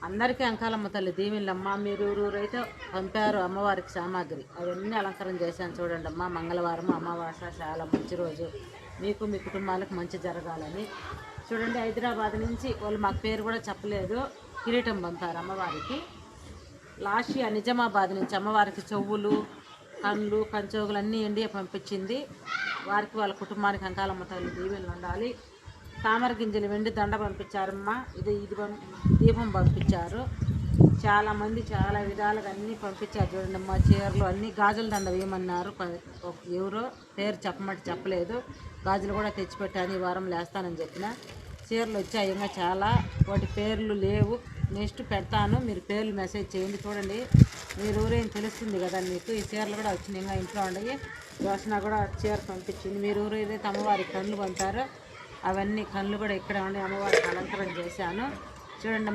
అందరికీ అంకాలమ్మ తల్లి దీవెనలమ్మ. మీరు ఊరైతే పంపారు అమ్మవారికి సామాగ్రి, అవన్నీ అలంకరణ చేశాను చూడండి అమ్మ. మంగళవారం అమావాస్య చాలా మంచి రోజు, మీకు మీ కుటుంబాలకు మంచి జరగాలని. చూడండి, హైదరాబాద్ నుంచి వాళ్ళు మాకు పేరు కూడా చెప్పలేదు, కిరీటం పంపారు అమ్మవారికి. లాషియా నిజామాబాద్ నుంచి అమ్మవారికి చెవులు, కళ్ళు, కంచోగులు అన్నీ ఇండియా పంపించింది. వారికి వాళ్ళ కుటుంబానికి అంకాలమ్మ తల్లి దీవెనలు ఉండాలి. తామర గింజలు వెండి దండ పంపించారమ్మా. ఇది దీపం పంపించారు. చాలామంది చాలా విధాలుగా అన్నీ పంపించారు చూడండి అమ్మా. చీరలు అన్నీ, గాజుల దండ వేయమన్నారు, ఎవరో పేరు చెప్పలేదు. గాజులు కూడా తెచ్చిపెట్టాను, ఈ వారం లేస్తానని చెప్పిన. చీరలు వచ్చాయి, ఇంకా చాలా, వాటి పేర్లు లేవు, నెక్స్ట్ పెడతాను, మీరు పేర్లు మెసేజ్ చేయండి. చూడండి, మీరు ఊరేం తెలుస్తుంది కదా మీకు. ఈ చీరలు కూడా వచ్చినాయి, ఇంకా ఇంట్లో ఉండయి. యోచన కూడా చీర పంపించింది. మీరు ఊరు ఏదైతే అమ్మవారికి కళ్ళు పంపారో అవన్నీ కళ్ళు కూడా ఇక్కడ ఉండి అమ్మవారికి అలంకరణ చేశాను చూడండి.